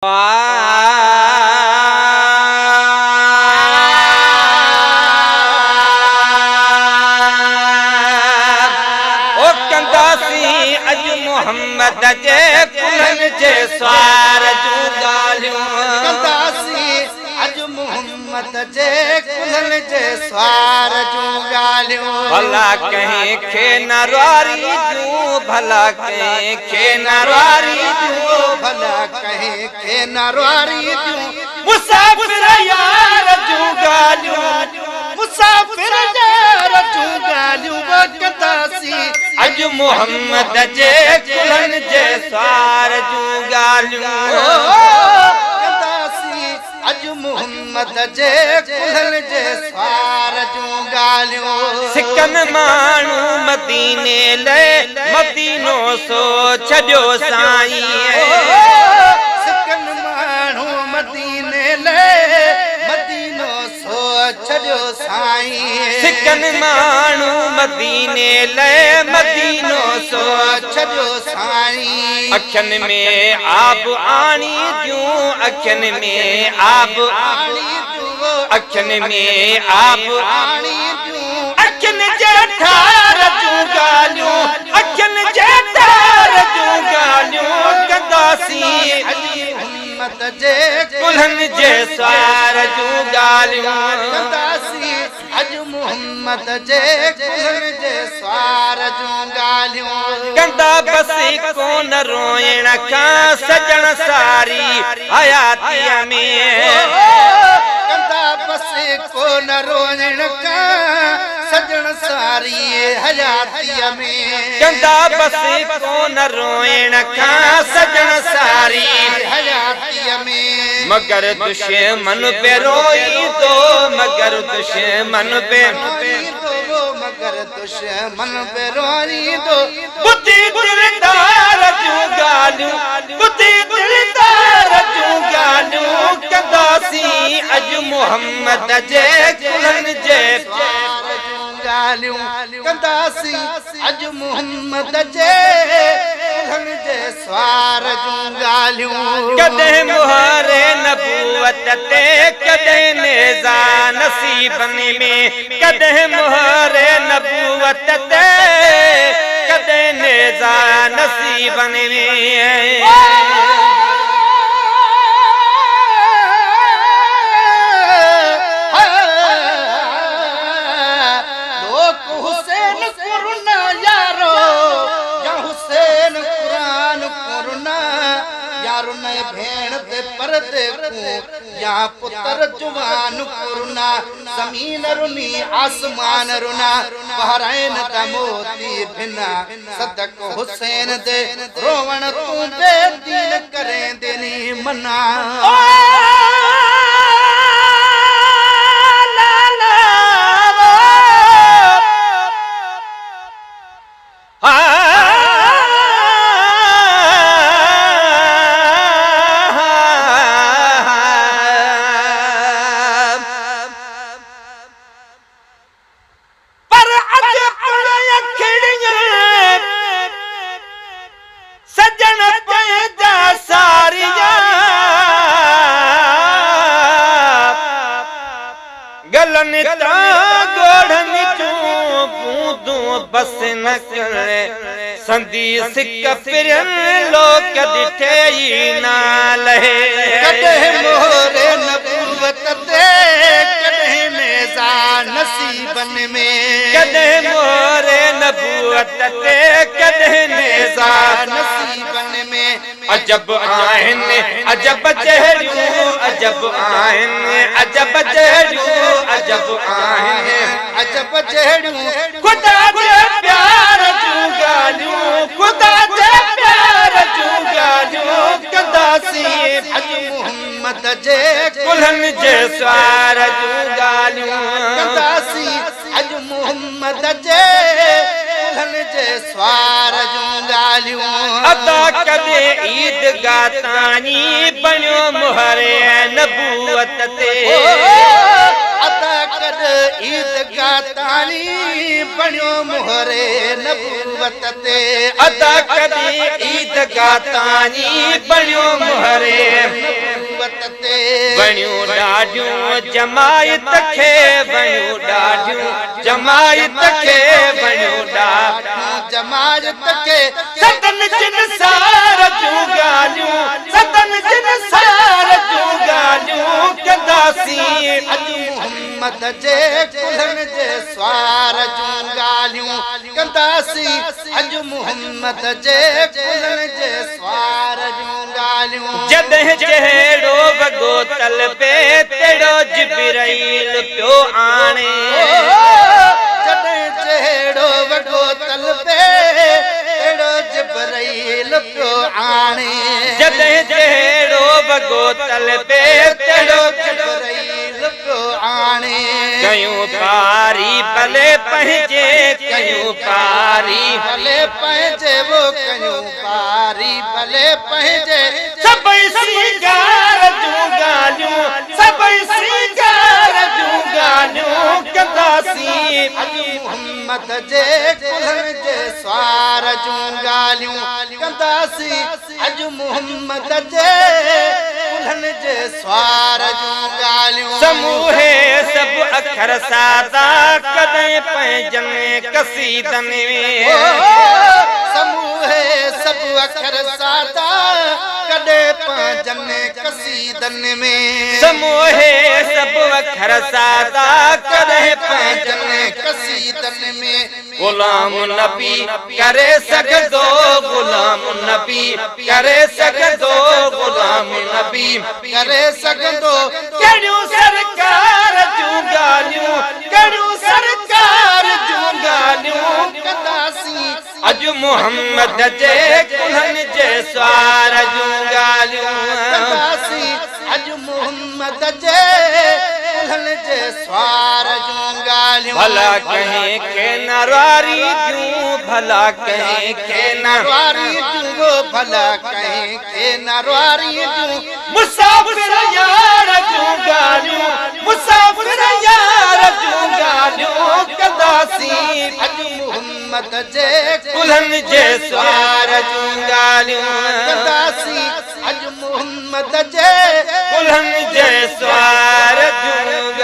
ओ कंदासी अज मोहम्मद जे कुलन जे स्वार जूं ॻाल्हियूं कंदासी अज मोहम्मद जे कुलन जे स्वार जूं ॻाल्हियूं भला कंहिंखे न रुआरी जूं भला कंहिंखे न रुआरी जूं भला कंहिंखे न रुआरी जूं मुसाफ़िर यार जूं ॻाल्हियूं मुसाफ़िर यार जूं ॻाल्हियूं वो कंदासी अज मोहम्मद जे कुलन जे स्वार जूं ॻाल्हियूं कंदासी अज मोहम्मद जे कुलन जे स्वार जूं ॻाल्हियूं सिकन माण्हू मदीने लाइ मदीनो सो छॾियो साईं सिकन माण्हू मदीने लाइ मदीनो सो छॾियो साईं सिकन माण्हू मदीने लाइ मदीनो सो छॾियो साईं अखियुनि में आब आणी दियूं अखियुनि में आब अखियुनि में आब अखियुनि जे ठार जूं ॻाल्हियूं अखियुनि जे ठार जूं ॻाल्हियूं कंदासी मोहम्मद जे कुल्हन जे स्वार जूं ॻाल्हियूं कंदासी अज मोहम्मद जे कुल्हन जे स्वार जूं ॻाल्हियूं कंदा बसी कोन रोइण खां सजण सारी हयातीअ में कंदा बसी कोन रोइण खां सजण सारी हयातीअ में कंदा बसी कोन रोइण खां सजण सारी हयातीअ में मगर दुश्मन पे रोईंदो मगर दुश्मन पे मगर दुश्मन पे रोईंदो बुद्धि दिलदार जूं ॻाल्हियूं बुद्धि दिलदार जूं ॻाल्हियूं कंदासी अज मोहम्मद जे कुल्हन जे ॻाल्हियूं कंदासी अज मोहम्मद जे कुल्हन जे स्वार जूं ॻाल्हियूं कॾहिं मुहरे नबूवत ते कॾहिं नेज़ा नसीबनि में कॾहिं मुहरे नबूवत ते कॾहिं नेज़ा नसीबनि में भेण ते परदे को या पुत्र जुवान कुरना जमीन रुनी आसमान रुना बहरैन दा मोती भिना सदक हुसैन दे रोवण तू बेदीन करे देनी मना गलन गोढ़नि जूं बूंदूं बस न करे संदी सिक फिरन लोक ॾिठे ई न लहे कॾहिं मोहरे नबूवत ते कॾहिं नेज़ा नसीबन में कॾहिं मोहरे नबूवत ते कॾहिं नेज़ा नसीबन में अजब आहिनि अजब चेहरियूं अजब आहिनि अजब चेहरियूं अजब आहिनि अजब चेहरियूं खुदा जे प्यार जूं ॻाल्हियूं खुदा जे प्यार जूं ॻाल्हियूं कंदासी अज मोहम्मद जे कुल्हन जे स्वार जूं ॻाल्हियूं कंदासी अज मोहम्मद जे कुल्हन जे स्वार जूं ॻाल्हियूं अदा कदे ईदगाह ताणी बणियो मुहरे नबूवत ते अदा कदे ईदगाह ताणी बणियो मोहरे नबूवत ते अदा कदी ईदगाह ताणी बणियो मोहरे नबूवत ते बणियो ॾाढियूं जमायत खे बणियो ॾाढियूं जमायत खे बणियो ॾाढियूं जमायत के सतन जिन सार जूं ॻाल्हियूं सतन जिन सार जूं ॻाल्हियूं कंदासीं अज मोहम्मद जे कुल्हन जे स्वार जूं ॻाल्हियूं कंदासीं अज मोहम्मद जे कुल्हन जे स्वार जूं ॻाल्हियूं जॾहिं जहिड़ो वॻो तल पे तेड़ो जिब्राईल पियो आणे जॾहिं जहिड़ो वॻो तल पे तेड़ो जिब्राईल पियो आणे जॾहिं जहिड़ो वॻो तल पे तेड़ो जिब्राईल पियो आणे कयूं पारी भले पंहिंजे कयूं पारी भले पंहिंजे वो कयूं पारी भले पंहिंजे सभई सिंगार जूं ॻाल्हियूं सभई सिंगार जूं ॻाल्हियूं कंदासीं अज मोहम्मद जे कुल्हन जे स्वार जूं ॻाल्हियूं कंदासीं अज मोहम्मद जे कुल्हन जे स्वार जूं ॻाल्हियूं समूहे सभु अखर सादा कॾहिं पंहिंजनि कसीदनि में समूहे सभु अखर सादा कॾहिं पंहिंजनि कसीदनि में समूहे सभु अखर सादा कॾहिं पंहिंजनि कसीदनि में गुलाम नबी करे सघंदो गुलाम नबी करे सघंदो गुलाम नबी करे सघंदो कहिड़ियूं सरकार जूं ॻाल्हियूं कहिड़ियूं सरकार जूं ॻाल्हियूं कंदासीं अॼु मोहम्मद जे कुल्हन जे स्वार जूं ॻाल्हियूं कंदासीं अज मोहम्मद जे कुल्हन जे स्वार जूं ॻाल्हियूं भला कंहिंखे नरवारी जूं भला कंहिंखे नरवारी जूं भला कंहिंखे नरवारी जूं मुसाफ़िर यार जूं ॻाल्हियूं मुसाफ़िर यार जूं ॻाल्हियूं कंदासीं अज मोहम्मद जे कुल्हन जे स्वार जूं ॻाल्हियूं कंदासीं अज मोहम्मद जे कुल्हन जे स्वार जूं